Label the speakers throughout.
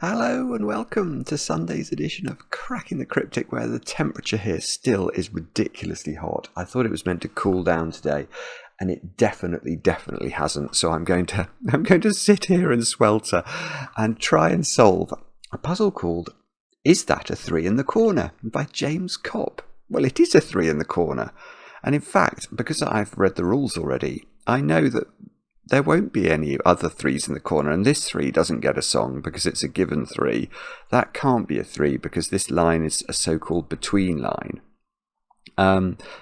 Speaker 1: Hello and welcome to Sunday's edition of Cracking the Cryptic, where the temperature here still is ridiculously hot. I thought it was meant to cool down today, and it definitely hasn't. So I'm going to sit here and swelter and try and solve a puzzle called "Is That a Three in the Corner?" by James Kopp. Well, it is a three in the corner, and in fact, because I've read the rules already, I know that there won't be any other threes in the corner, and this three doesn't get a song because it's a given three. That can't be a three because this line is a so-called between line.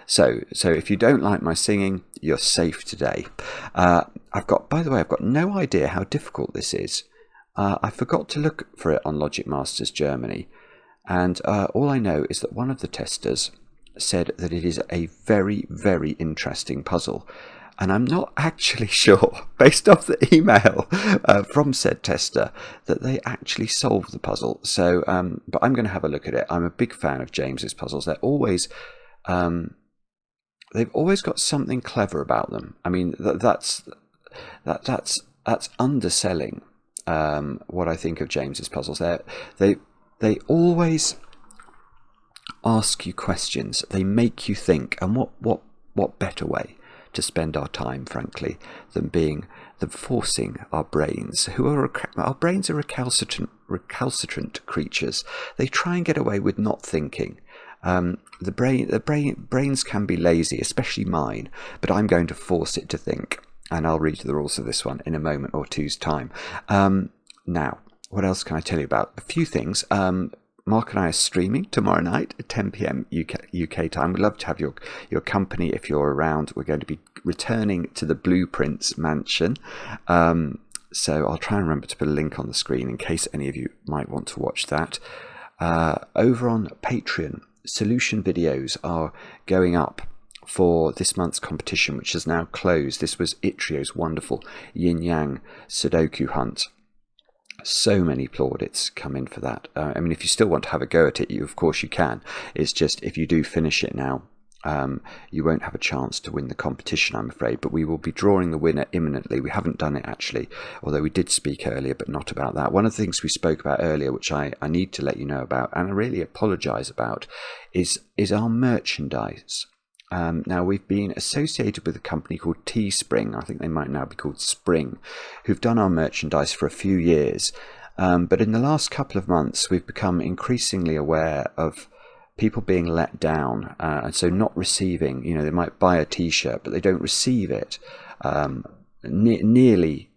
Speaker 1: So if you don't like my singing, you're safe today. By the way, I've got no idea how difficult this is. I forgot to look for it on Logic Masters Germany, and all I know is that one of the testers said that it is a very interesting puzzle. And I'm not actually sure, based off the email from said tester, that they actually solved the puzzle. So, but I'm going to have a look at it. I'm a big fan of James's puzzles. They've always got something clever about them. I mean, that's underselling what I think of James's puzzles. They always ask you questions. They make you think. And what better way to spend our time, frankly, than forcing our brains, our brains are recalcitrant creatures. They try and get away with not thinking. Brains can be lazy, especially mine, but I'm going to force it to think, and I'll read the rules of this one in a moment or two's time. Now, what else can I tell you about? A few things. Mark and I are streaming tomorrow night at 10 p.m. UK time. We'd love to have your company if you're around. We're going to be returning to the Blueprints mansion. So I'll try and remember to put a link on the screen in case any of you might want to watch that. Over on Patreon, solution videos are going up for this month's competition, which is now closed. This was Itrio's wonderful Yin Yang Sudoku hunt. So many plaudits come in for that. I mean, if you still want to have a go at it, of course you can. It's just if you do finish it now, you won't have a chance to win the competition, I'm afraid. But we will be drawing the winner imminently. We haven't done it actually, although we did speak earlier, but not about that. One of the things we spoke about earlier, which I need to let you know about, and I really apologise about, is our merchandise. Now, we've been associated with a company called Teespring. I think they might now be called Spring, who've done our merchandise for a few years. But in the last couple of months, we've become increasingly aware of people being let down, and so not receiving. They might buy a T-shirt, but they don't receive it nearly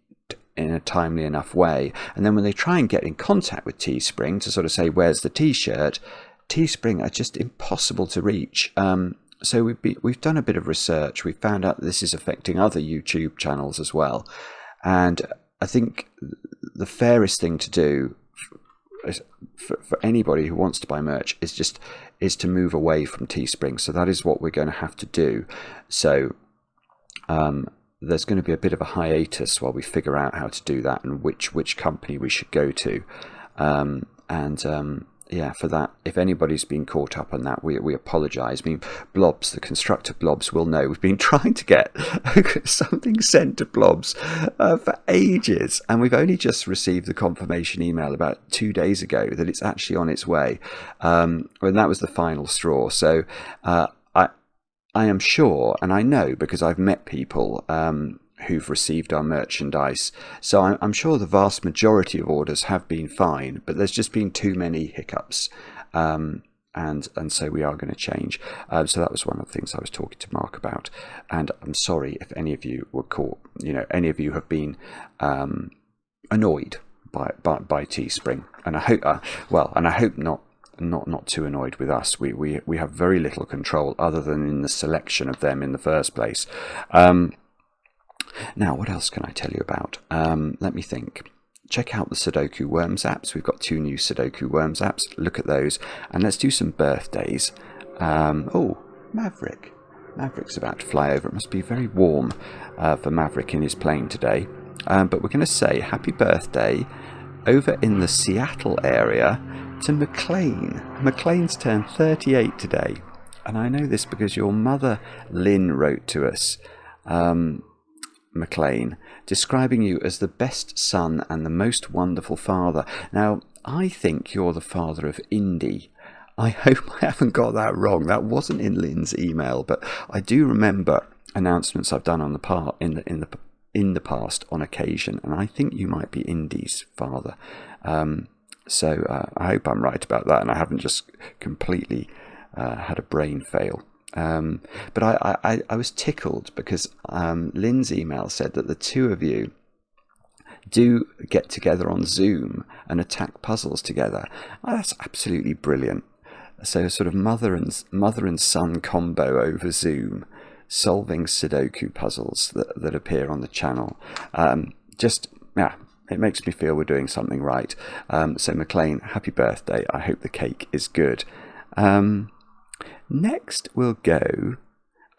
Speaker 1: in a timely enough way. And then when they try and get in contact with Teespring to sort of say, "Where's the T-shirt?" Teespring are just impossible to reach. So we've done a bit of research. We found out that this is affecting other YouTube channels as well. And I think the fairest thing to do for anybody who wants to buy merch is to move away from Teespring. So that is what we're going to have to do. So there's going to be a bit of a hiatus while we figure out how to do that and which company we should go to. Yeah, for that, if anybody's been caught up on that, we apologise. I mean, Blobs, the constructor Blobs, will know. We've been trying to get something sent to Blobs for ages, and we've only just received the confirmation email about 2 days ago that it's actually on its way. And that was the final straw. So I am sure, and I know because I've met people who've received our merchandise. So I'm sure the vast majority of orders have been fine, but there's just been too many hiccups. And so we are going to change. So that was one of the things I was talking to Mark about. And I'm sorry if any of you were caught, any of you have been annoyed by Teespring. And I hope not too annoyed with us. We have very little control other than in the selection of them in the first place. Now, what else can I tell you about? Let me think. Check out the Sudoku Worms apps. We've got 2 new Sudoku Worms apps. Look at those. And let's do some birthdays. Maverick. Maverick's about to fly over. It must be very warm for Maverick in his plane today. But we're going to say happy birthday over in the Seattle area to McLean. McLean's turned 38 today. And I know this because your mother, Lynn, wrote to us. McLean, describing you as the best son and the most wonderful father. Now, I think you're the father of Indy. I hope I haven't got that wrong. That wasn't in Lynn's email, but I do remember announcements I've done on the part in the past on occasion, and I think you might be Indy's father. So I hope I'm right about that, and I haven't just completely had a brain fail. But I was tickled because Lynn's email said that the two of you do get together on Zoom and attack puzzles together. Oh, that's absolutely brilliant. So sort of mother and son combo over Zoom, solving Sudoku puzzles that appear on the channel. It makes me feel we're doing something right. So McLean, happy birthday. I hope the cake is good. Next we'll go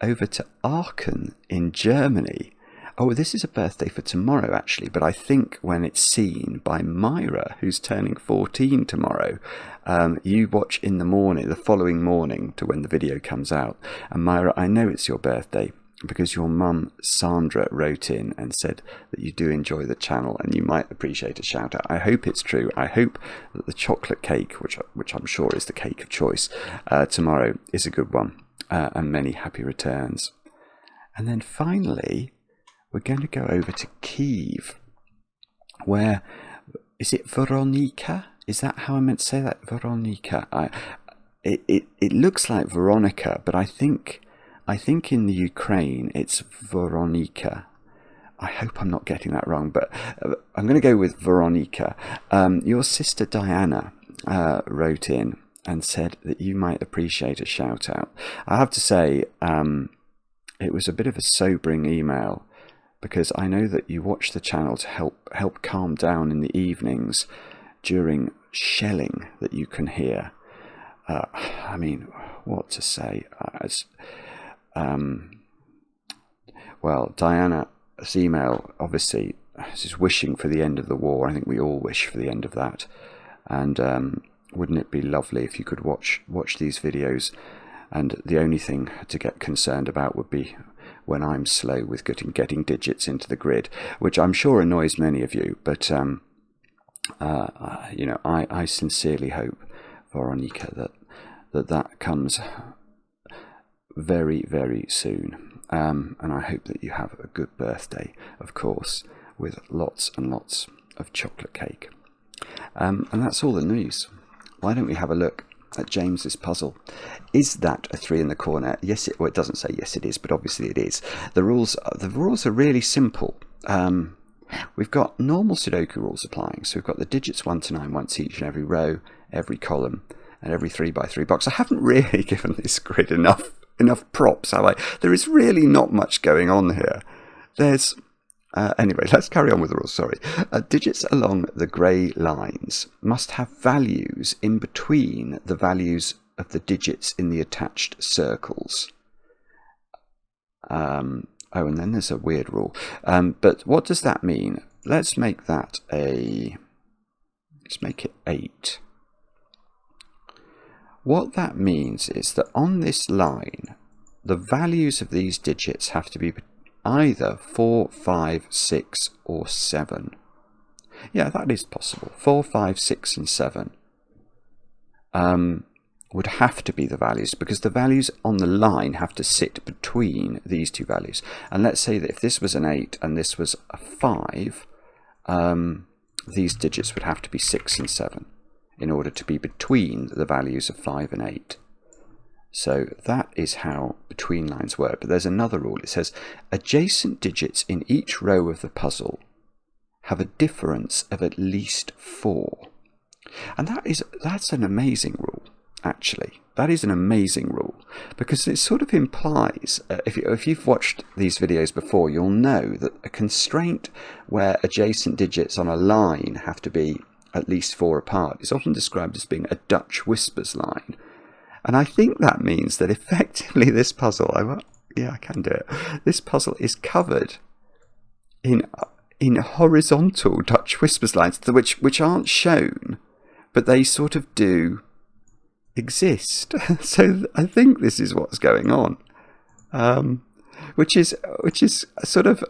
Speaker 1: over to Aachen in Germany. Oh, this is a birthday for tomorrow, actually, but I think when it's seen by Myra, who's turning 14 tomorrow, you watch in the morning, the following morning to when the video comes out. And Myra, I know it's your birthday because your mum, Sandra, wrote in and said that you do enjoy the channel and you might appreciate a shout out. I hope it's true. I hope that the chocolate cake, which I'm sure is the cake of choice, tomorrow is a good one, and many happy returns. And then finally, we're going to go over to Kiev, where, is it Veronica? Is that how I meant to say that? Veronica. It looks like Veronica, but I think in the Ukraine it's Veronica. I hope I'm not getting that wrong, but I'm going to go with Veronica. Your sister Diana wrote in and said that you might appreciate a shout out. I have to say, it was a bit of a sobering email, because I know that you watch the channel to help calm down in the evenings during shelling that you can hear. I mean, what to say? Well, Diana's email obviously is wishing for the end of the war. I think we all wish for the end of that. And wouldn't it be lovely if you could watch these videos, and the only thing to get concerned about would be when I'm slow with getting digits into the grid, which I'm sure annoys many of you. But I sincerely hope, Veronica, that comes very, very soon. And I hope that you have a good birthday, of course, with lots and lots of chocolate cake. And that's all the news. Why don't we have a look at James's puzzle? Is that a 3 in the corner? Yes, it doesn't say yes it is, but obviously it is. The rules are really simple. We've got normal Sudoku rules applying. So we've got the digits 1 to 9 once each in every row, every column, and every 3x3 box. I haven't really given this grid enough props, have I? There is really not much going on here. There's anyway, let's carry on with the rules. Sorry. Digits along the grey lines must have values in between the values of the digits in the attached circles. And then there's a weird rule. But what does that mean? Let's make it 8. What that means is that on this line, the values of these digits have to be either 4, 5, 6, or 7. Yeah, that is possible. 4, 5, 6, and 7 would have to be the values, because the values on the line have to sit between these two values. And let's say that if this was an 8 and this was a 5, these digits would have to be 6 and 7 in order to be between the values of 5 and 8. So that is how between lines work. But there's another rule. It says adjacent digits in each row of the puzzle have a difference of at least 4. And that's an amazing rule, actually. That is an amazing rule, because it sort of implies, if you've watched these videos before, you'll know that a constraint where adjacent digits on a line have to be at least 4 apart is often described as being a Dutch whispers line. And I think that means that effectively this puzzle, I can do it. This puzzle is covered in horizontal Dutch whispers lines, which aren't shown, but they sort of do exist. So I think this is what's going on, which is sort of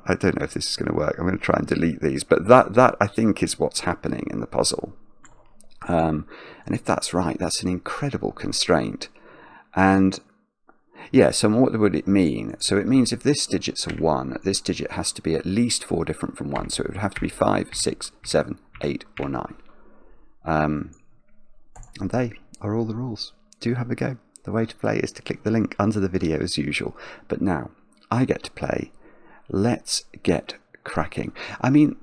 Speaker 1: I don't know if this is going to work. I'm going to try and delete these, but that I think is what's happening in the puzzle. And if that's right, that's an incredible constraint. And yeah, so what would it mean? So it means if this digit's a 1, this digit has to be at least 4 different from 1. So it would have to be 5, 6, 7, 8, or 9. And they are all the rules. Do have a go. The way to play is to click the link under the video as usual. But now, I get to play. Let's get cracking. I mean,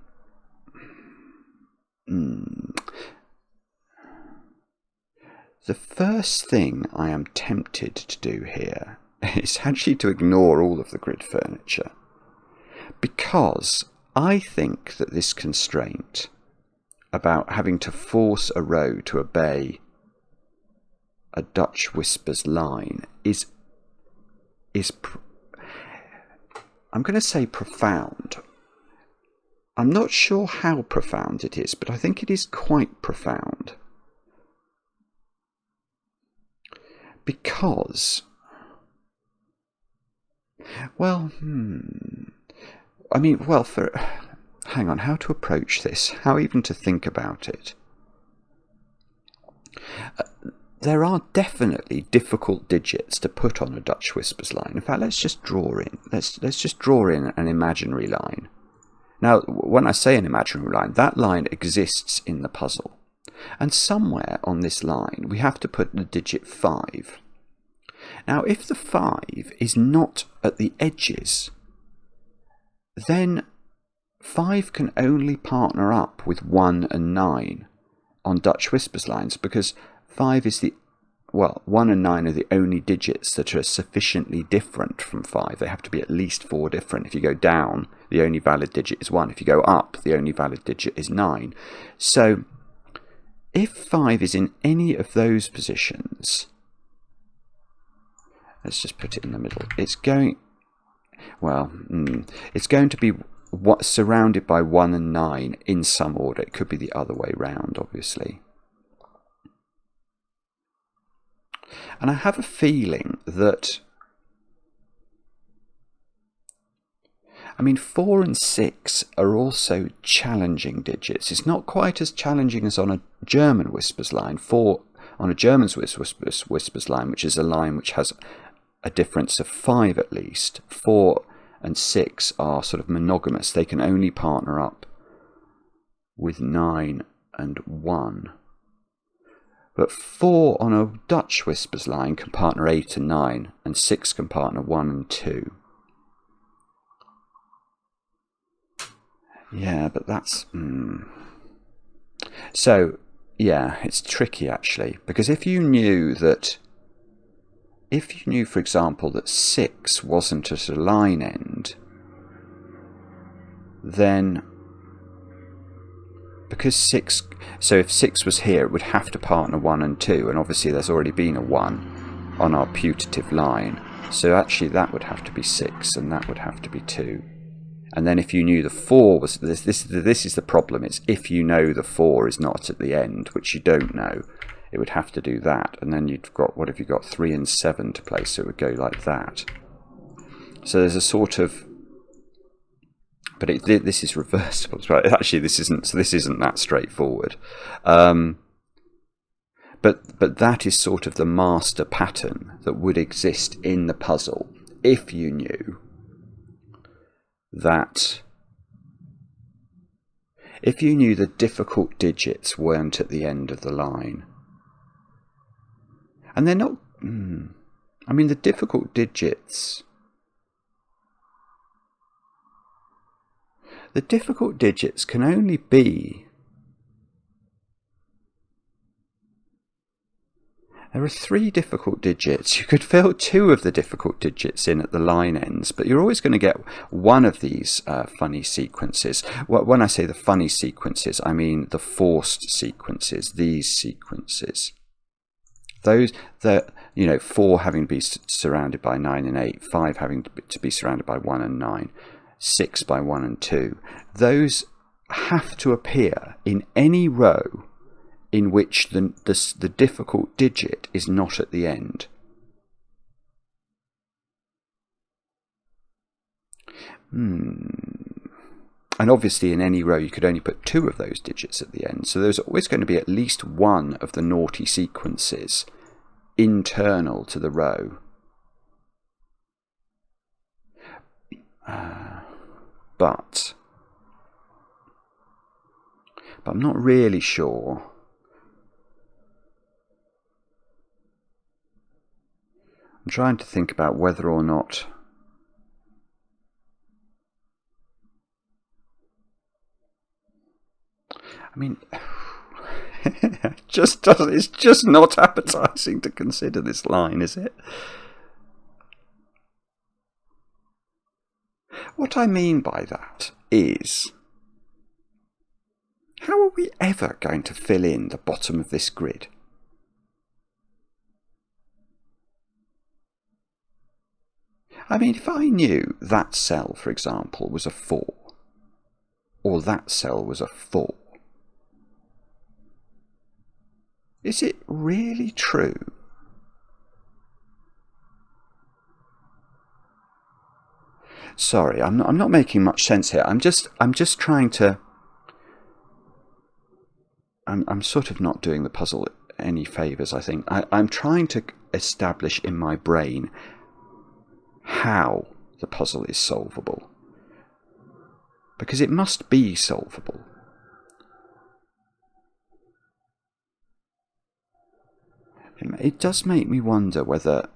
Speaker 1: the first thing I am tempted to do here is actually to ignore all of the grid furniture, because I think that this constraint about having to force a row to obey a Dutch Whispers line is I'm going to say profound. I'm not sure how profound it is, but I think it is quite profound. Because, well, I mean, well, hang on, how to approach this, how even to think about it. There are definitely difficult digits to put on a Dutch Whispers line. In fact, let's just draw in. Let's just draw in an imaginary line. Now, when I say an imaginary line, that line exists in the puzzle. And somewhere on this line, we have to put the digit 5. Now, if the 5 is not at the edges, then 5 can only partner up with 1 and 9 on Dutch Whispers lines, because 5 is 1 and 9 are the only digits that are sufficiently different from 5. They have to be at least 4 different. If you go down, the only valid digit is 1. If you go up, the only valid digit is 9. So, if 5 is in any of those positions, let's just put it in the middle. It's going to be surrounded by 1 and 9 in some order. It could be the other way round, obviously. And I have a feeling that, I mean, 4 and 6 are also challenging digits. It's not quite as challenging as on a German Whispers line. 4 on a German Whispers line, which is a line which has a difference of 5 at least. 4 and 6 are sort of monogamous. They can only partner up with 9 and 1. But 4 on a Dutch Whispers line can partner 8 and 9, and 6 can partner 1 and 2. Yeah, but that's... So, yeah, it's tricky actually, because if you knew, for example, that 6 wasn't at a line end, then... Because 6, so if 6 was here, it would have to partner 1 and 2, and obviously there's already been a 1 on our putative line, so actually that would have to be 6, and that would have to be 2. And then if you knew the 4 was, this is the problem, it's if you know the 4 is not at the end, which you don't know, it would have to do that, and then you've got, what have you got, 3 and 7 to play, so it would go like that. So there's a sort of... But this is reversible, right? Actually, this isn't that straightforward. But that is sort of the master pattern that would exist in the puzzle if you knew that. If you knew the difficult digits weren't at the end of the line, and they're not. I mean, the difficult digits. The difficult digits can only be... There are 3 difficult digits. You could fill 2 of the difficult digits in at the line ends, but you're always going to get one of these funny sequences. When I say the funny sequences, I mean the forced sequences, these sequences. Those that, 4 having to be surrounded by 9 and 8, 5 having to be surrounded by 1 and 9. 6 by 1 and 2. Those have to appear in any row in which the difficult digit is not at the end. And obviously in any row you could only put 2 of those digits at the end. So there's always going to be at least one of the naughty sequences internal to the row. But I'm not really sure. I'm trying to think about whether or not I mean, it's just not appetizing to consider this line, is it? What I mean by that is, how are we ever going to fill in the bottom of this grid? I mean, if I knew that cell, for example, was a 4, or that cell was a 4, is it really true? Sorry, I'm not making much sense here. I'm just trying to. I'm sort of not doing the puzzle any favours, I think. I'm trying to establish in my brain how the puzzle is solvable, because it must be solvable. It does make me wonder whether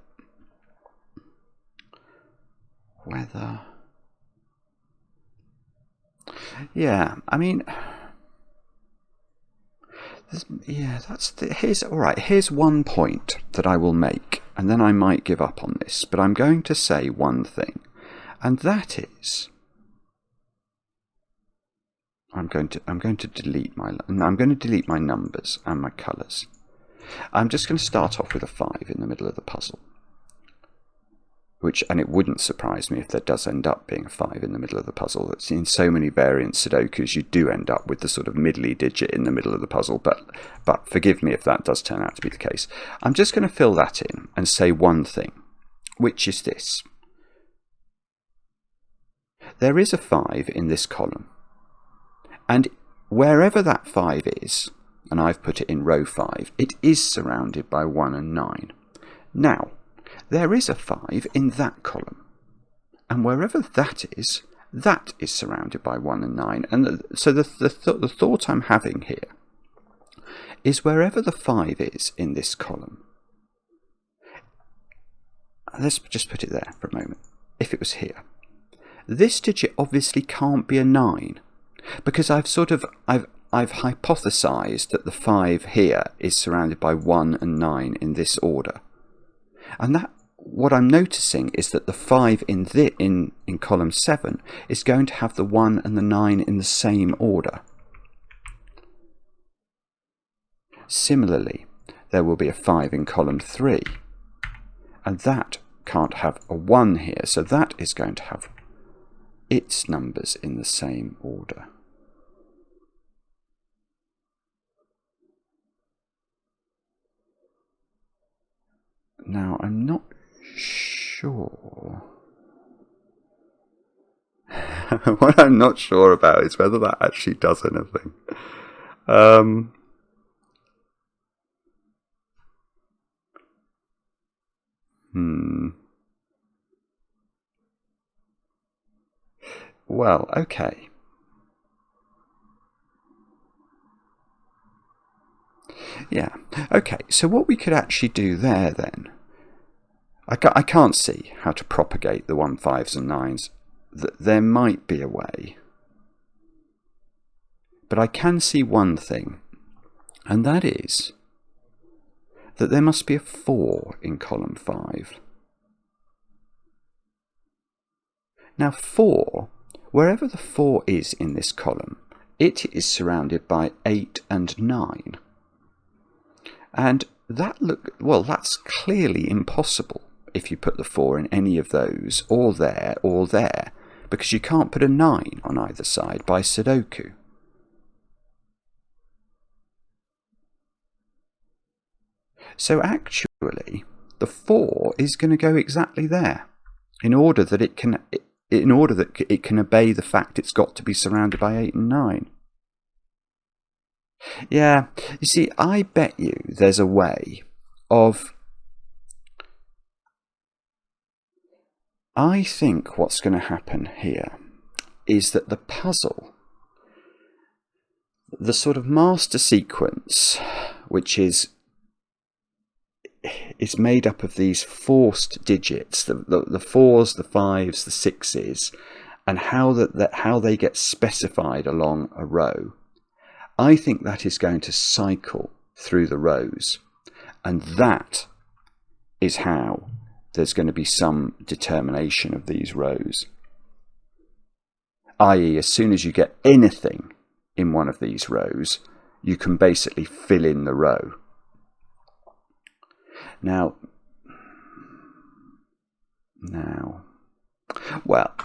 Speaker 1: yeah, I mean, yeah, here's one point that I will make, and then I might give up on this, but I'm going to say one thing, and that is I'm going to delete my numbers and my colours. I'm just going to start off with a 5 in the middle of the puzzle. And it wouldn't surprise me if there does end up being a 5 in the middle of the puzzle. It's in so many variant Sudokus, you do end up with the sort of middly digit in the middle of the puzzle, but forgive me if that does turn out to be the case. I'm just going to fill that in and say one thing, which is this. There is a 5 in this column, and wherever that 5 is, and I've put it in row 5, it is surrounded by 1 and 9. Now, there is a 5 in that column, and wherever that is surrounded by 1 and 9. And so the thought I'm having here is wherever the 5 is in this column, let's just put it there for a moment. If it was here, this digit obviously can't be a 9, because I've hypothesized that the 5 here is surrounded by 1 and 9 in this order. And that what I'm noticing is that the 5 in column 7 is going to have the 1 and the 9 in the same order. Similarly, there will be a 5 in column 3, and that can't have a 1 here, so that is going to have its numbers in the same order. Now, I'm not sure. What I'm not sure about is whether that actually does anything. Well, okay. Yeah, okay, so what we could actually do there then, I can't see how to propagate the 1, 5s and 9s. There might be a way. But I can see one thing, and that is that there must be a 4 in column 5. Now 4, wherever the 4 is in this column, it is surrounded by 8 and 9. And that's clearly impossible if you put the 4 in any of those, or there, because you can't put a 9 on either side by Sudoku. So actually, the 4 is going to go exactly there, in order that it can, in order that it can obey the fact it's got to be surrounded by 8 and 9. Yeah, you see, I bet you there's a way of... I think what's going to happen here is that the puzzle, the sort of master sequence, which is made up of these forced digits, the 4s, the 5s, the 6s, and how they get specified along a row. I think that is going to cycle through the rows, and that is how there's going to be some determination of these rows. I.e., as soon as you get anything in one of these rows, you can basically fill in the row. Now, well,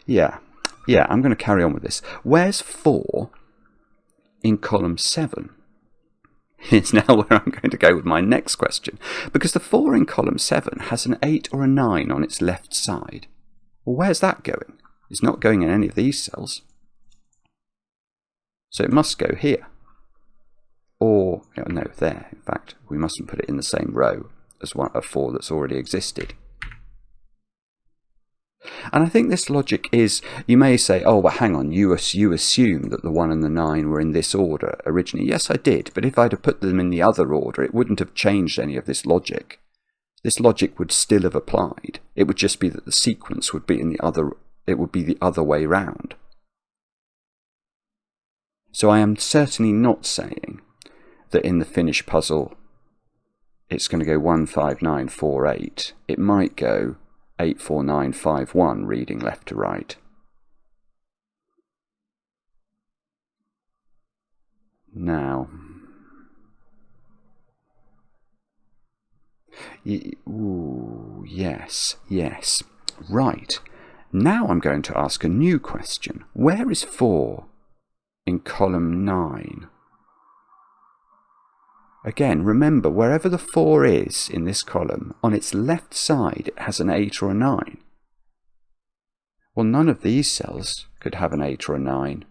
Speaker 1: yeah, I'm going to carry on with this. Where's 4 in column 7? It's now where I'm going to go with my next question, because the 4 in column 7 has an 8 or a 9 on its left side. Well, where's that going? It's not going in any of these cells. So it must go here. Or, no, there. In fact, we mustn't put it in the same row as a 4 that's already existed. And I think this logic is, you may say, oh, well, hang on, you assume that the 1 and the 9 were in this order originally. Yes, I did, but if I'd have put them in the other order, it wouldn't have changed any of this logic. This logic would still have applied. It would just be that the sequence would be it would be the other way round. So I am certainly not saying that in the finished puzzle it's going to go 1, 5, 9, 4, 8. It might go 8, 4, 9, 5, 1, reading left to right. Now, ooh, yes, right. Now I'm going to ask a new question. Where is 4 in column 9? Again, remember, wherever the 4 is in this column, on its left side it has an 8 or a 9. Well, none of these cells could have an 8 or a 9.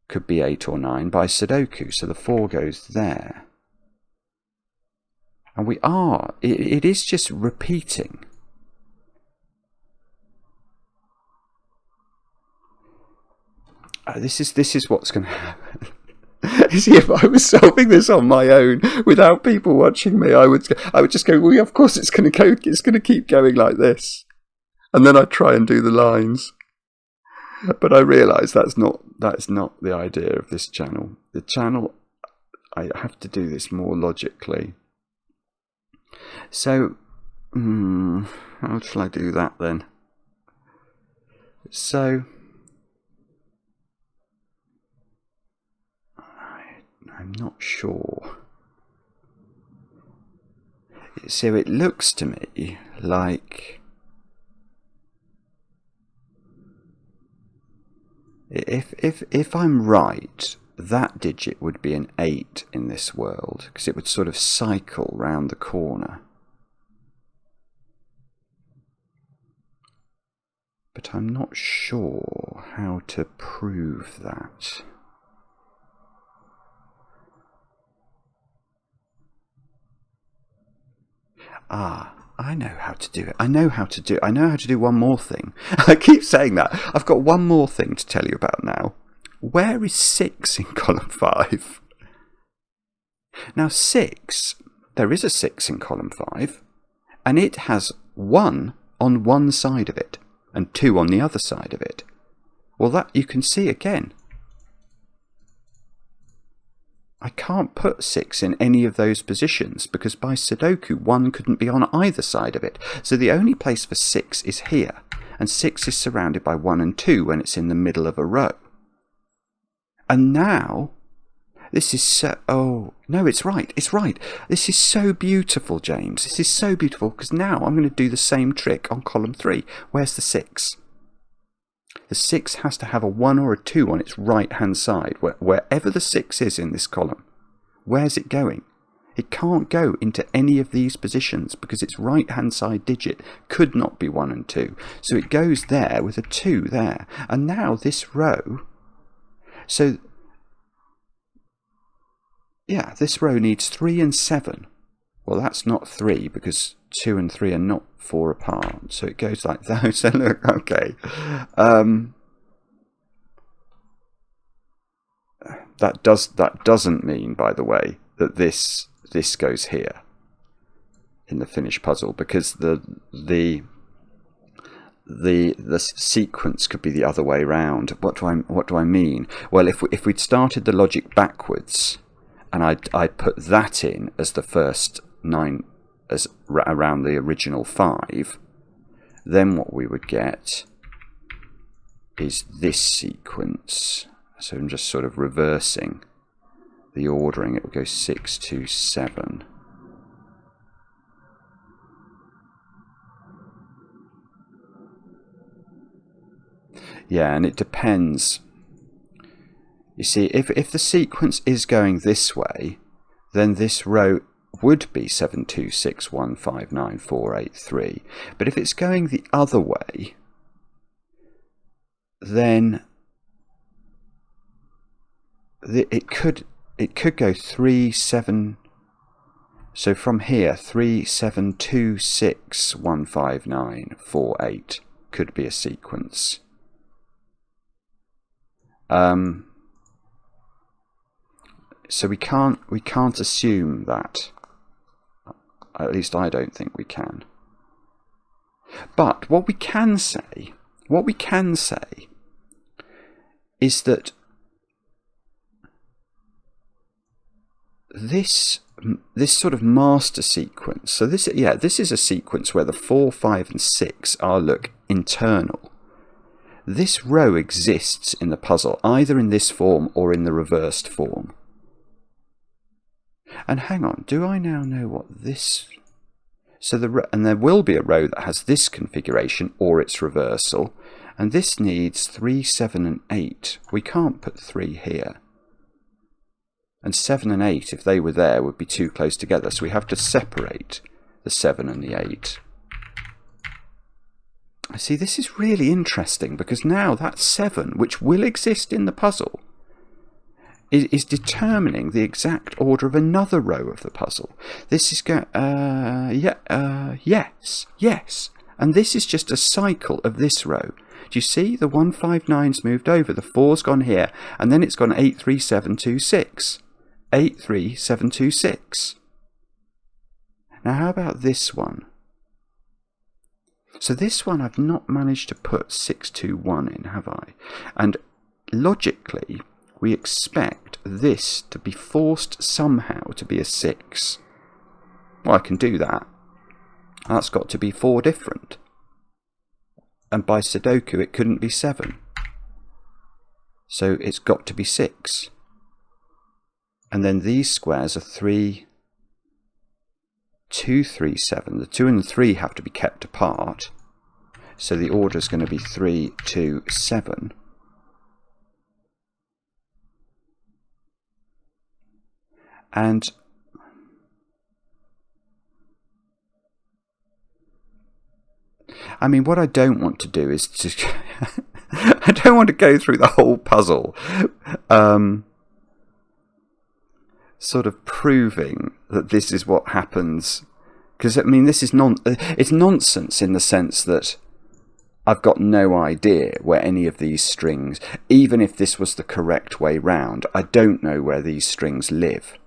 Speaker 1: Could be 8 or 9 by Sudoku, so the 4 goes there. And it is just repeating. This is what's going to happen. See, if I was solving this on my own without people watching me, I would just go, well, yeah, of course it's going to keep going like this, and then I'd try and do the lines. But I realise that's not the idea of this channel. The channel, I have to do this more logically. So, how shall I do that then? So, I'm not sure. So it looks to me like if I'm right, that digit would be an 8 in this world, because it would sort of cycle round the corner. But I'm not sure how to prove that. I know how to do it. I know how to do one more thing. I keep saying that. I've got one more thing to tell you about now. Where is 6 in column 5? Now 6, there is a 6 in column 5, and it has 1 on one side of it, and 2 on the other side of it. Well, that you can see again. I can't put 6 in any of those positions because by Sudoku 1 couldn't be on either side of it. So the only place for 6 is here, and 6 is surrounded by 1 and 2 when it's in the middle of a row. And now, this is so... Oh, no, it's right. This is so beautiful, James. This is so beautiful because now I'm going to do the same trick on column 3. Where's the 6? The 6 has to have a 1 or a 2 on its right-hand side. Wherever the 6 is in this column, where's it going? It can't go into any of these positions because its right-hand side digit could not be 1 and 2. So it goes there with a 2 there. And now this row, so yeah, this row needs 3 and 7. Well, that's not 3 because 2 and 3 are not 4 apart. So it goes like that. So look, okay. That doesn't mean, by the way, that this goes here in the finished puzzle, because the sequence could be the other way round. What do I mean? Well, if we'd started the logic backwards, and I'd put that in as the first 9 as around the original 5, then what we would get is this sequence. So I'm just sort of reversing the ordering. It would go 6 to 7. Yeah, and it depends. You see, if the sequence is going this way, then this row would be 7, 2, 6, 1, 5, 9, 4, 8, 3. But if it's going the other way, then it could go 3, 7. So from here, 3, 7, 2, 6, 1, 5, 9, 4, 8 could be a sequence. So we can't assume that. At least I don't think we can. But what we can say is that this sort of master sequence. So this is a sequence where the 4, 5, and 6 are, look, internal. This row exists in the puzzle, either in this form or in the reversed form. And hang on, do I now know what this... So and there will be a row that has this configuration or its reversal, and this needs 3, 7, and 8. We can't put 3 here. And 7 and 8, if they were there, would be too close together, so we have to separate the 7 and the 8. I see, this is really interesting, because now that 7, which will exist in the puzzle, is determining the exact order of another row of the puzzle. This is yes. And this is just a cycle of this row. Do you see? The 1, 5, 9's moved over, the 4's gone here, and then it's gone 8, 3, 7, 2, 6. 8, 3, 7, 2, 6. Now how about this one? So this one I've not managed to put 6, 2, 1 in, have I? And logically, we expect this to be forced somehow to be a 6. Well, I can do that. That's got to be 4 different. And by Sudoku, it couldn't be 7. So it's got to be 6. And then these squares are 3, 2, 3, 7. The 2 and the 3 have to be kept apart. So the order is going to be 3, 2, 7. And I mean, what I don't want to do is to I don't want to go through the whole puzzle sort of proving that this is what happens, because I mean, this is it's nonsense in the sense that I've got no idea where any of these strings, even if this was the correct way round, I don't know where these strings live.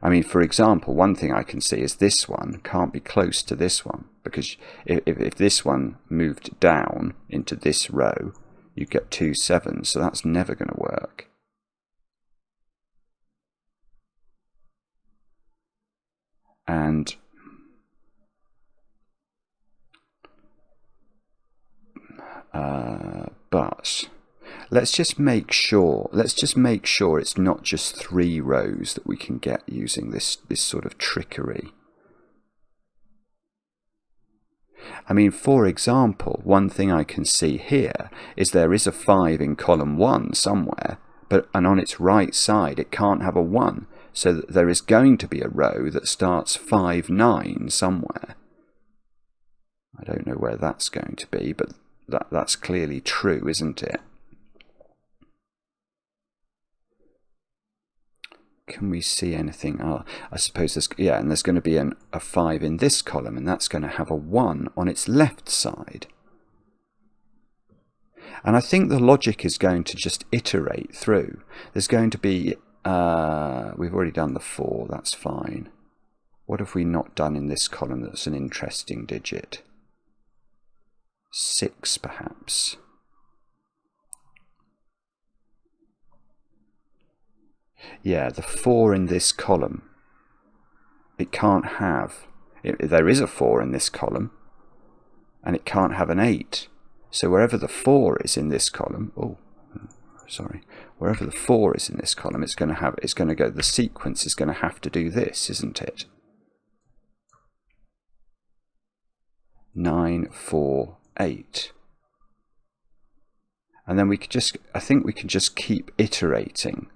Speaker 1: I mean, for example, one thing I can see is this one can't be close to this one, because if this one moved down into this row, you get 2 7s, so that's never going to work. And but let's just make sure it's not just 3 rows that we can get using this sort of trickery. I mean, for example, one thing I can see here is there is a 5 in column 1 somewhere, and on its right side it can't have a 1. So that there is going to be a row that starts 5, 9 somewhere. I don't know where that's going to be, but that's clearly true, isn't it? Can we see anything? Oh, I suppose there's, yeah, and there's going to be a 5 in this column, and that's going to have a 1 on its left side. And I think the logic is going to just iterate through. There's going to be, we've already done the 4, that's fine. What have we not done in this column that's an interesting digit? 6, perhaps. Yeah, the 4 in this column. It can't have, there is a 4 in this column, and it can't have an 8. So wherever the 4 is in this column, wherever the 4 is in this column, it's going to go, the sequence is going to have to do this, isn't it? 9, 4, 8. And then we could just, I think we can just keep iterating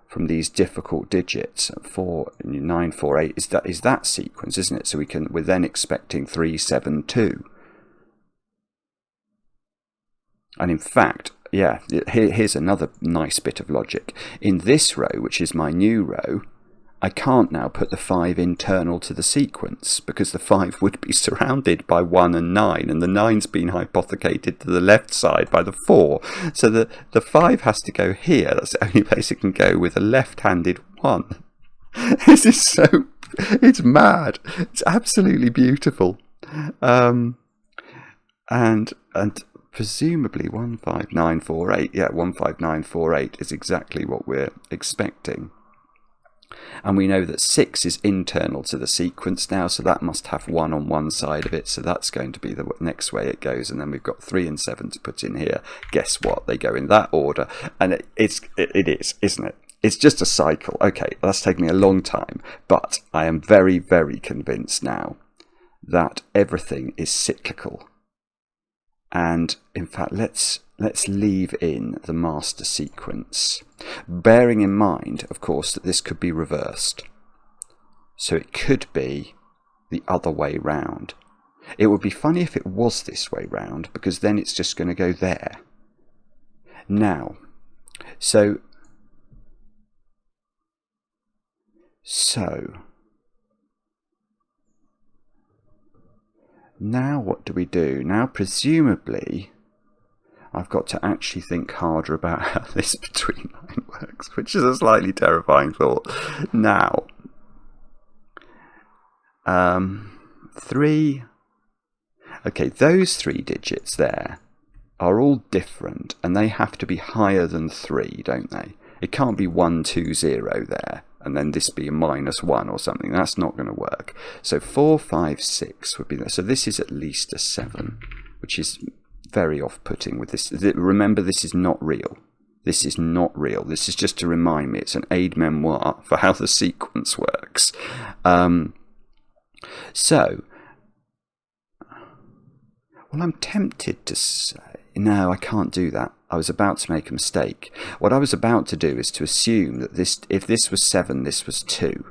Speaker 1: from these difficult digits. 4, 9, 4, 8 is that sequence, isn't it? So we're then expecting 3, 7, 2. And in fact, yeah, here's another nice bit of logic. In this row, which is my new row, I can't now put the 5 internal to the sequence, because the 5 would be surrounded by 1 and 9, and the 9's been hypothecated to the left side by the 4. So the 5 has to go here. That's the only place it can go, with a left-handed 1. This is so, it's mad. It's absolutely beautiful. And presumably 15948, yeah, 15948 is exactly what we're expecting. And we know that 6 is internal to the sequence now, so that must have 1 on one side of it, so that's going to be the next way it goes. And then we've got 3 and 7 to put in here. Guess what? They go in that order, and it is, isn't it? It's just a cycle. Okay, that's taken me a long time, but I am very, very convinced now that everything is cyclical. And in fact, let's leave in the master sequence, bearing in mind, of course, that this could be reversed. So it could be the other way round. It would be funny if it was this way round, because then it's just going to go there. Now, so now what do we do? Now presumably I've got to actually think harder about how this between line works, which is a slightly terrifying thought. Now, 3, okay, those 3 digits there are all different, and they have to be higher than 3, don't they? It can't be 1, 2, 0 there, and then this be a -1 or something. That's not going to work. So 4, 5, 6 would be there. So this is at least a 7, which is very off-putting with this. Remember, this is not real. This is not real. This is just to remind me it's an aide-memoire for how the sequence works. So, well, I'm tempted to say, no, I can't do that. I was about to make a mistake. What I was about to do is to assume that if this was 7, this was 2.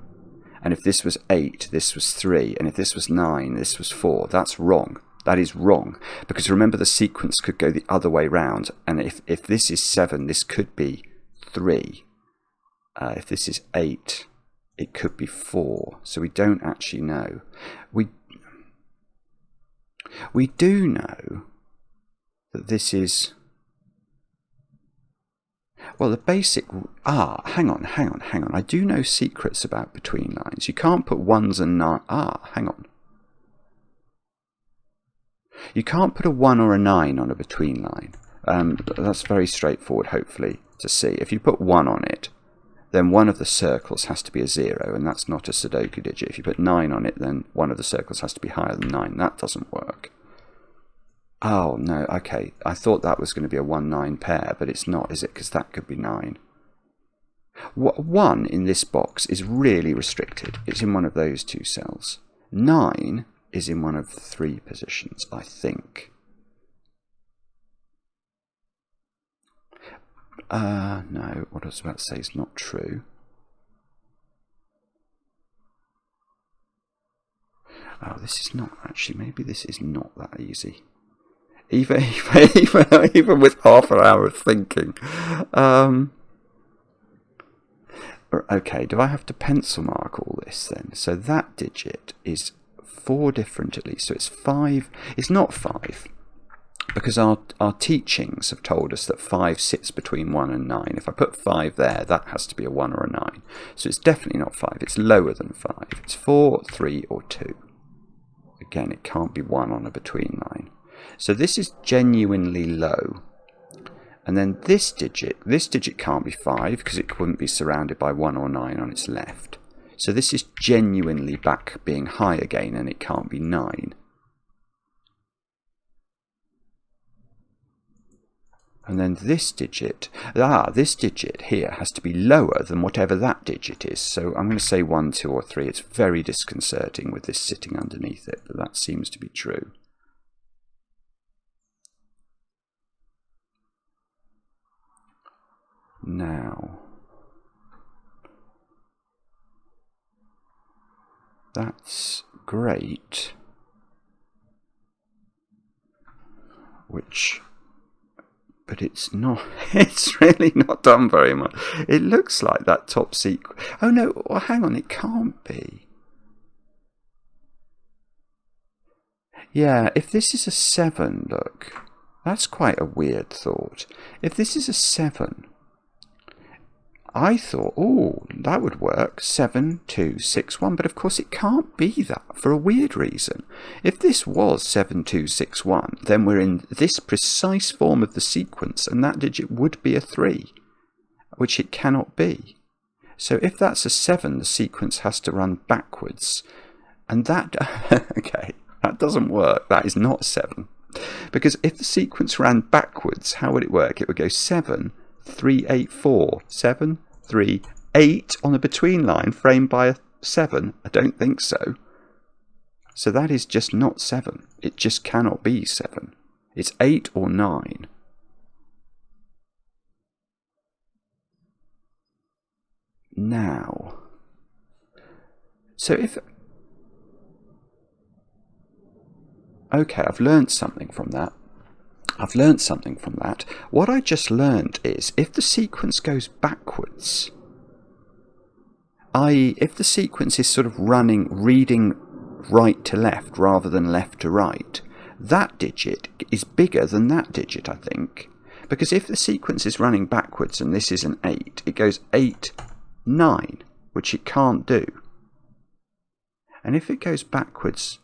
Speaker 1: And if this was 8, this was 3. And if this was 9, this was 4. That's wrong. That is wrong. Because remember, the sequence could go the other way round. And if this is 7, this could be 3. If this is 8, it could be 4. So we don't actually know. We do know that this is... Well, the basic... hang on. I do know secrets about between lines. You can't put 1s and 9... hang on. You can't put a 1 or a 9 on a between line. That's very straightforward, hopefully, to see. If you put 1 on it, then one of the circles has to be a 0, and that's not a Sudoku digit. If you put 9 on it, then one of the circles has to be higher than 9. That doesn't work. Oh, no, okay. I thought that was going to be a 1-9 pair, but it's not, is it? Because that could be 9. 1 in this box is really restricted. It's in one of those 2 cells. 9 is in one of the 3 positions, I think. No, what I was about to say is not true. Oh, this is not actually. Maybe this is not that easy. Even with half an hour of thinking. Okay, do I have to pencil mark all this then? So that digit is 4 different at least. So it's 5. It's not 5. Because our teachings have told us that 5 sits between 1 and 9. If I put 5 there, that has to be a 1 or a 9. So it's definitely not 5. It's lower than 5. It's 4, 3, or 2. Again, it can't be 1 on a between line. So this is genuinely low. And then this digit can't be 5 because it couldn't be surrounded by 1 or 9 on its left. So this is genuinely back being high again, and it can't be 9. And then this digit here has to be lower than whatever that digit is. So I'm going to say 1, 2, or 3. It's very disconcerting with this sitting underneath it, but that seems to be true. Now, that's great, but it's not, it's really not done very much. It looks like that top sequence. Oh no, well, hang on, it can't be. Yeah, if this is a 7, look, that's quite a weird thought. If this is a 7, I thought, oh, that would work, 7, 2, 6, 1, but of course it can't be that for a weird reason. If this was 7, 2, 6, 1, then we're in this precise form of the sequence, and that digit would be a 3, which it cannot be. So if that's a 7, the sequence has to run backwards, and that, okay, that doesn't work, that is not 7. Because if the sequence ran backwards, how would it work? It would go 7, 3, 8, 4, 7, 3, 8 on the between line framed by a 7. I don't think so. So that is just not 7. It just cannot be 7. It's 8 or 9. Now, so if... Okay, I've learned something from that. What I just learned is if the sequence goes backwards, i.e. if the sequence is sort of reading right to left rather than left to right, that digit is bigger than that digit, I think. Because if the sequence is running backwards and this is an 8, it goes 8, 9, which it can't do. And if it goes backwards...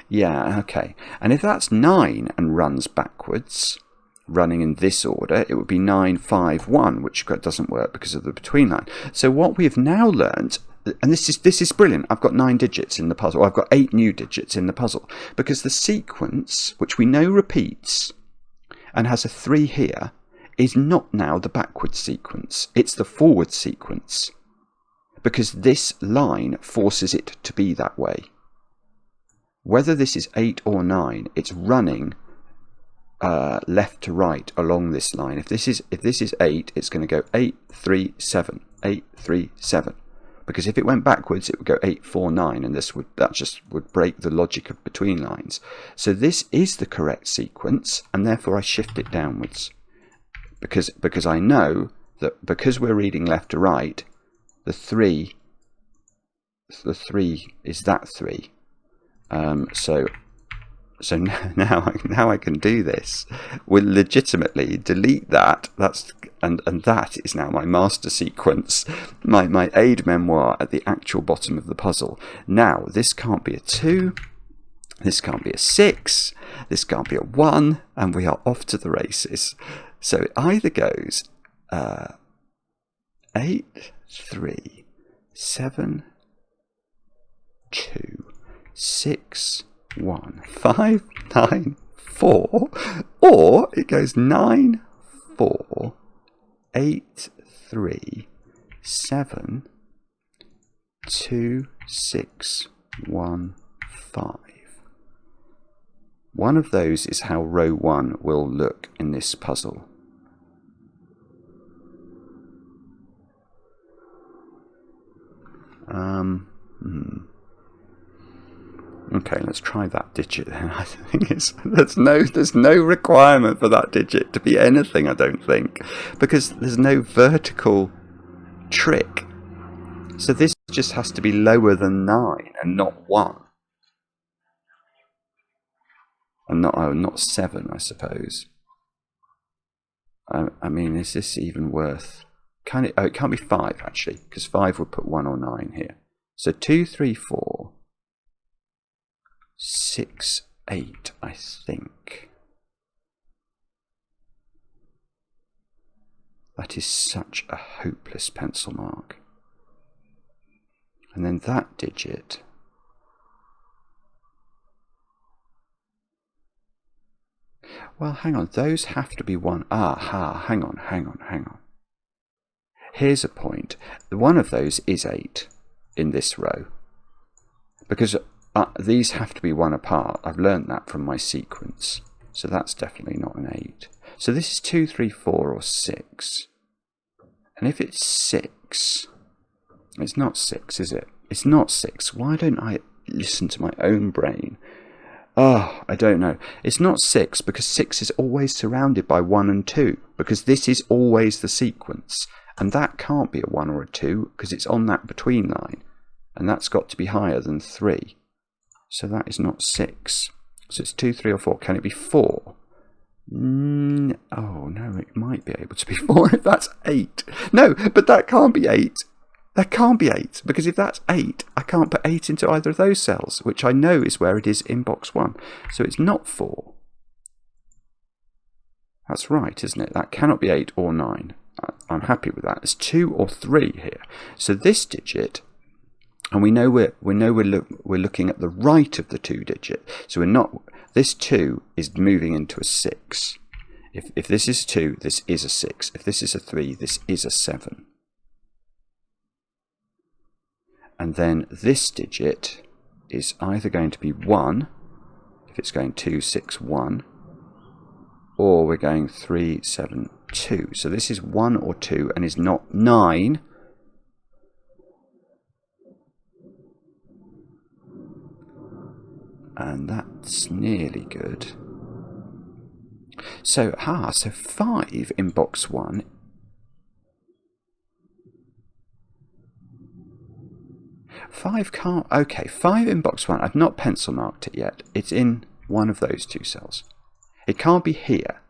Speaker 1: Yeah, okay. And if that's 9 and runs backwards, running in this order, it would be 9, 5, 1, which doesn't work because of the between line. So what we've now learned, and this is brilliant, I've got 9 digits in the puzzle, or I've got 8 new digits in the puzzle, because the sequence, which we know repeats and has a 3 here, is not now the backward sequence, it's the forward sequence, because this line forces it to be that way. Whether this is 8 or 9, it's running left to right along this line. If this is 8, it's going to go 8, 3, 7, 8, 3, 7. Because if it went backwards, it would go 8, 4, 9, and that just would break the logic of between lines. So this is the correct sequence, and therefore I shift it downwards. Because I know that because we're reading left to right, the 3 is that 3. So now I can do this. We'll legitimately delete that. And that is now my master sequence, my aid memoir at the actual bottom of the puzzle. Now this can't be a 2, this can't be a 6, this can't be a 1, and we are off to the races. So it either goes 8, 3, 7, 2, 6, 1, 5, 9, 4, or it goes 9, 4, 8, 3, 7, 2, 6, 1, 5. One of those is how row 1 will look in this puzzle. Okay, let's try that digit then. I think there's no requirement for that digit to be anything, I don't think, because there's no vertical trick. So this just has to be lower than 9 and not 1. And not 7, I suppose. I mean, is this even worth... it can't be 5, actually, because 5 would put 1 or 9 here. So 2, 3, 4, 6, 8, I think. That is such a hopeless pencil mark. And then that digit... Well, hang on, those have to be 1. Hang on. Here's a point. One of those is 8 in this row. Because these have to be 1 apart. I've learnt that from my sequence. So that's definitely not an 8. So this is 2, 3, 4, or 6. And if it's 6... It's not 6, is it? It's not 6. Why don't I listen to my own brain? I don't know. It's not 6 because 6 is always surrounded by 1 and 2 because this is always the sequence. And that can't be a 1 or a 2 because it's on that between line. And that's got to be higher than 3. So that is not 6. So it's 2, 3 or 4. Can it be 4? Oh no, it might be able to be 4 if that's 8. No, but that can't be 8. That can't be 8, because if that's 8, I can't put 8 into either of those cells, which I know is where it is in box 1. So it's not 4. That's right, isn't it? That cannot be 8 or 9. I'm happy with that. It's 2 or 3 here. So this digit, and we know we're looking at the right of the 2 digit. So we're not. This 2 is moving into a 6. If this is 2, this is a 6. If this is a 3, this is a 7. And then this digit is either going to be 1, if it's going 2, 6, 1, or we're going 3, 7, 2. So this is 1 or 2 and is not 9. And that's nearly good. So, so 5 in box 1. 5 can't... Okay, 5 in box 1. I've not pencil marked it yet. It's in one of those 2 cells. It can't be here,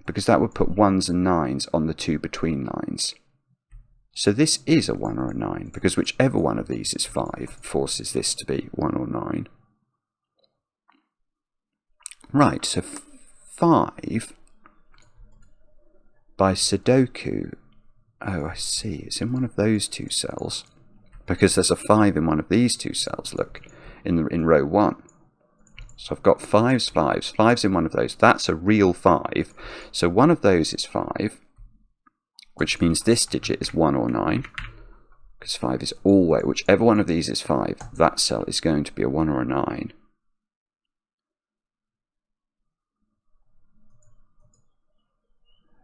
Speaker 1: because that would put 1s and 9s on the 2 between lines. So this is a 1 or a 9, because whichever one of these is 5 forces this to be 1 or 9. Right, so 5 by Sudoku. Oh, I see. It's in one of those 2 cells. Because there's a 5 in one of these 2 cells, look, in row 1. So I've got 5s, 5s, 5s in one of those. That's a real 5. So one of those is 5, which means this digit is 1 or 9. Because 5 is always, whichever one of these is 5, that cell is going to be a 1 or a 9.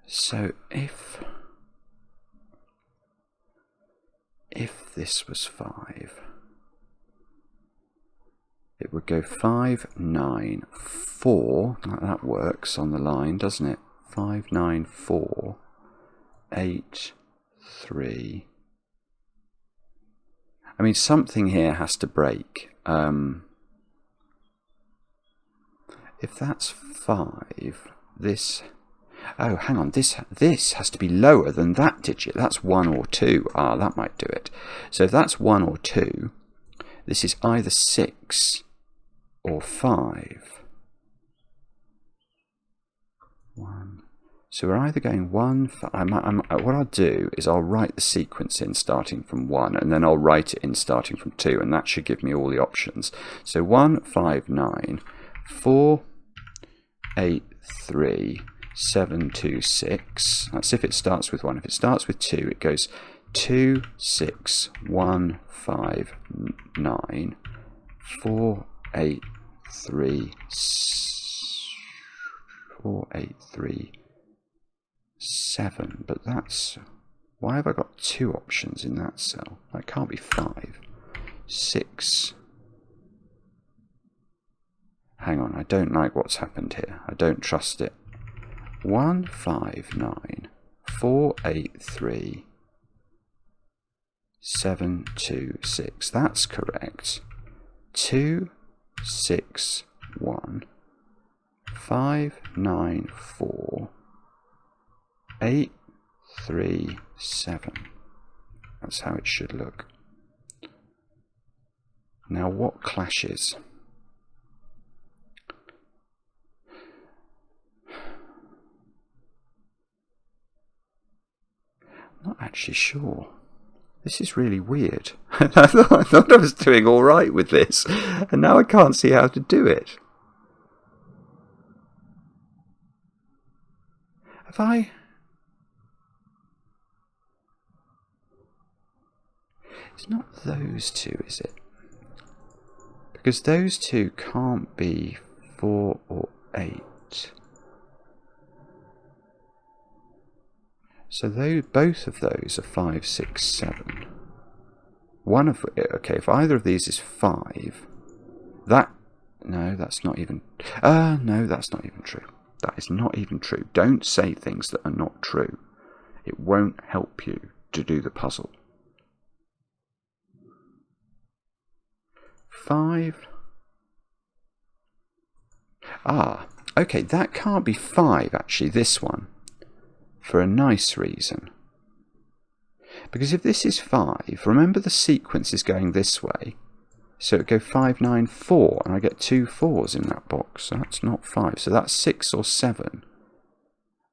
Speaker 1: So if this was 5, it would go 5, 9, 4. That works on the line, doesn't it? 5, 9, 4, 8, 3. I mean, something here has to break. If that's 5, this... Oh, hang on, this has to be lower than that digit. That's 1 or 2. That might do it. So if that's 1 or 2, this is either 6 or 5. 1. So we're either going 1, 5. What I'll do is I'll write the sequence in starting from 1, and then I'll write it in starting from 2, and that should give me all the options. So 1, 5, 9, 4, 8, 3, 7, 2, 6. That's if it starts with 1. If it starts with 2, it goes 2, 6, 1, 5, 9, 4, 8, 3, 4, 8, 3, 7. But that's... Why have I got 2 options in that cell? That can't be 5. 6. hang on, I don't like what's happened here. I don't trust it. 1, 5, 9, 4, 8, 3, 7, 2, 6. That's correct. 2, 6, 1, 5, 9, 4, 8, 3, 7. That's how it should look. Now what clashes? I'm not actually sure. This is really weird. I thought I was doing all right with this, and now I can't see how to do it. Have I? It's not those two, is it? Because those two can't be 4 or 8. So both of those are 5, 6, 7. One of okay, if either of these is 5, no, that's not even. No, that's not even true. That is not even true. Don't say things that are not true. It won't help you to do the puzzle. 5. Okay, that can't be 5 actually. This one. For a nice reason. Because if this is 5, remember the sequence is going this way. So it would go 5, 9, 4, and I get 2 4s in that box. So that's not 5. So that's 6 or 7.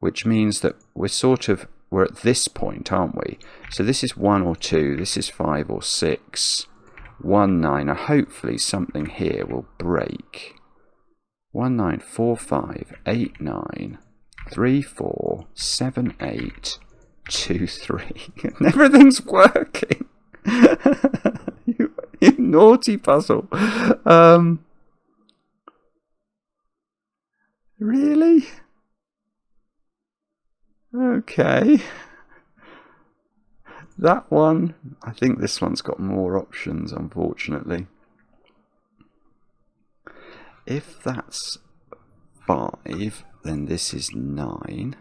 Speaker 1: Which means that we're at this point, aren't we? So this is 1 or 2, this is 5 or 6. 1, 9. Now hopefully something here will break. 1, 9, 4, 5, 8, 9. 3, 4, 7, 8, 2, 3. Everything's working. you naughty puzzle. Really? Okay. That one, I think this one's got more options, unfortunately. If that's 5, then this is 9.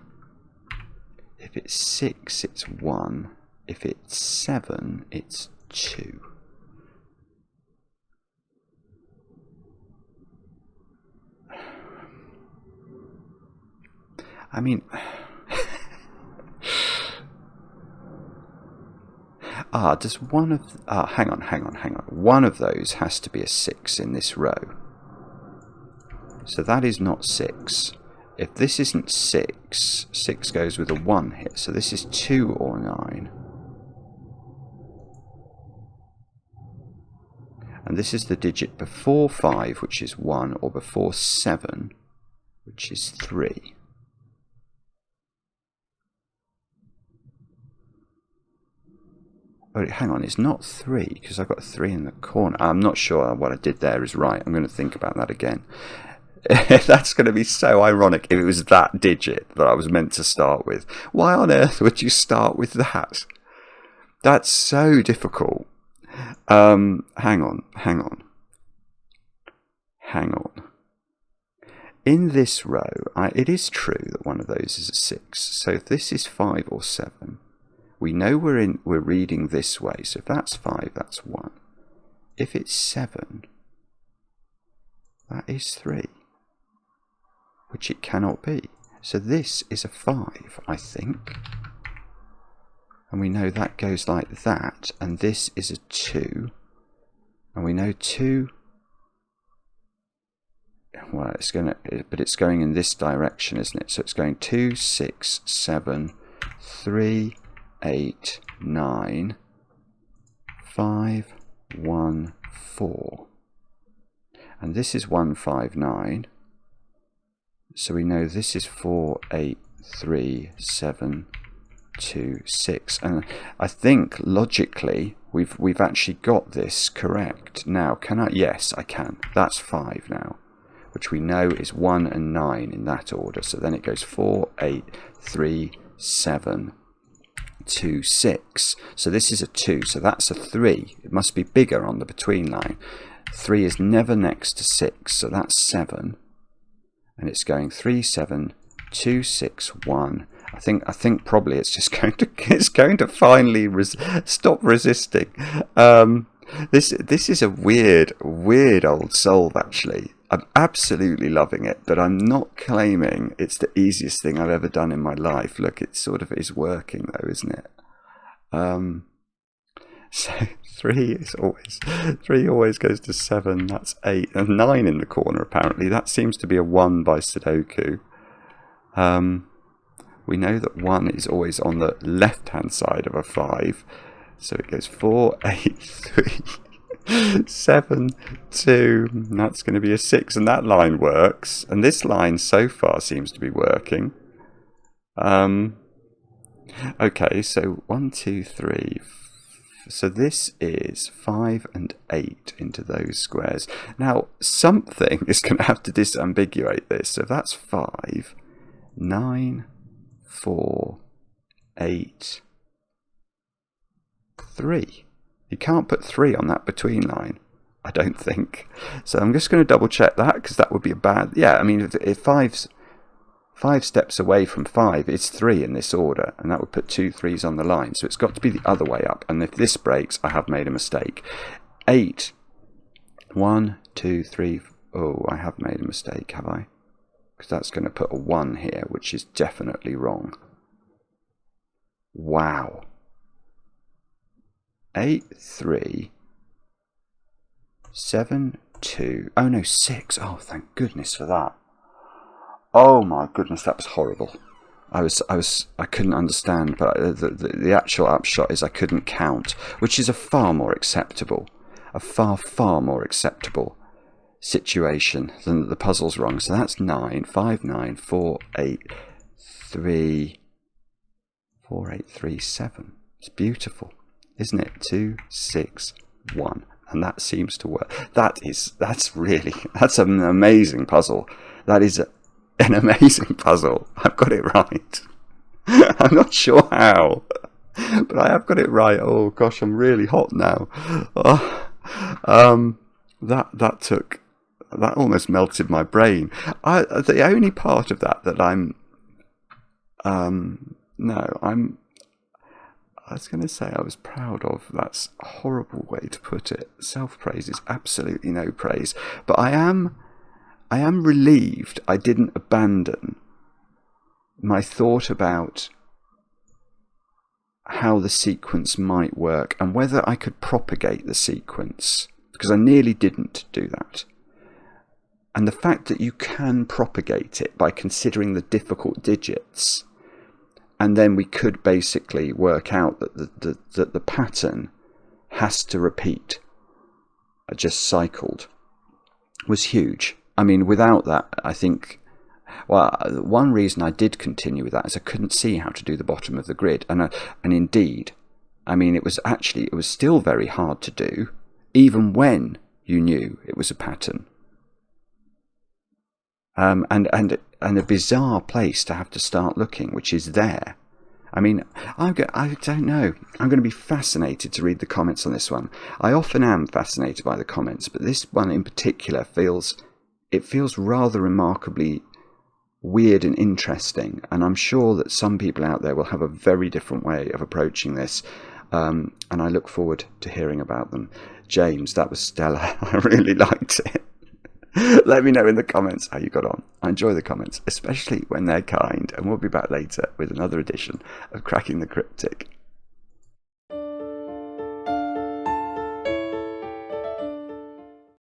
Speaker 1: If it's 6, it's 1. If it's 7, it's 2. I mean, does one of hang on. One of those has to be a 6 in this row. So that is not 6. If this isn't 6, 6 goes with a 1 here. So this is 2 or 9. And this is the digit before 5, which is 1, or before 7, which is 3. Oh, hang on, it's not 3, because I've got 3 in the corner. I'm not sure what I did there is right. I'm going to think about that again. That's going to be so ironic if it was that digit that I was meant to start with. Why on earth would you start with that? That's so difficult. Hang on. In this row, it is true that one of those is a 6. So if this is 5 or 7, we know we're reading this way. So if that's 5, that's 1. If it's 7, that is 3. Which it cannot be. So this is a 5, I think. And we know that goes like that. And this is a 2. And we know 2... Well, it's going in this direction, isn't it? So it's going 2, 6, 7, 3, 8, 9, 5, 1, 4. And this is 1, 5, 9. So we know this is 4, 8, 3, 7, 2, 6. And I think logically we've actually got this correct. Now, can I? Yes, I can. That's 5 now, which we know is 1 and 9 in that order. So then it goes 4, 8, 3, 7, 2, 6. So this is a 2. So that's a 3. It must be bigger on the between line. 3 is never next to 6, so that's 7. And it's going 3, 7, 2, 6, 1. I think probably it's just going to finally stop resisting. This is a weird old solve, actually. I'm absolutely loving it, but I'm not claiming it's the easiest thing I've ever done in my life. Look, it sort of is working though, isn't it? So 3 always goes to 7. That's 8, and 9 in the corner. Apparently, that seems to be a 1 by Sudoku. We know that 1 is always on the left-hand side of a 5. So it goes 4, 8, 3, 7, 2. That's going to be a 6, and that line works. And this line so far seems to be working. Okay, so 1, 2, 3. So this is 5 and 8 into those squares. Now, something is going to have to disambiguate this. So that's 5, 9, 4, 8, 3. You can't put 3 on that between line, I don't think. So I'm just going to double check that, because that would be a bad... Yeah, I mean, if 5 steps away from 5, it's 3 in this order, and that would put 2 3s on the line. So it's got to be the other way up, and if this breaks, I have made a mistake. 8, 1, 2, 3... Oh, I have made a mistake, have I? Because that's going to put a 1 here, which is definitely wrong. Wow. 8, 3, 7, 2. Oh no, 6. Oh, thank goodness for that. Oh my goodness, that was horrible. I couldn't understand, but the actual upshot is I couldn't count, which is a far more acceptable situation than that the puzzle's wrong. So that's 9, 5, 9, 4, 8, 3, 4, 8, 3, 7. It's beautiful, isn't it? 2, 6, 1, and that seems to work. That's an amazing puzzle. That is an amazing puzzle. I've got it right. I'm not sure how, but I have got it right. Oh gosh, I'm really hot now. That almost melted my brain. The only part of that I was going to say I was proud of. That's a horrible way to put it. Self-praise is absolutely no praise. But I am relieved I didn't abandon my thought about how the sequence might work and whether I could propagate the sequence, because I nearly didn't do that. And the fact that you can propagate it by considering the difficult digits, and then we could basically work out that the pattern has to repeat, just cycled, was huge. I mean, without that, I think, well, one reason I did continue with that is I couldn't see how to do the bottom of the grid. And indeed, I mean, it was still very hard to do, even when you knew it was a pattern. And a bizarre place to have to start looking, which is there. I mean, I don't know. I'm going to be fascinated to read the comments on this one. I often am fascinated by the comments, but this one in particular feels rather remarkably weird and interesting. And I'm sure that some people out there will have a very different way of approaching this. And I look forward to hearing about them. James, that was stellar. I really liked it. Let me know in the comments how you got on. I enjoy the comments, especially when they're kind, and we'll be back later with another edition of Cracking the Cryptic.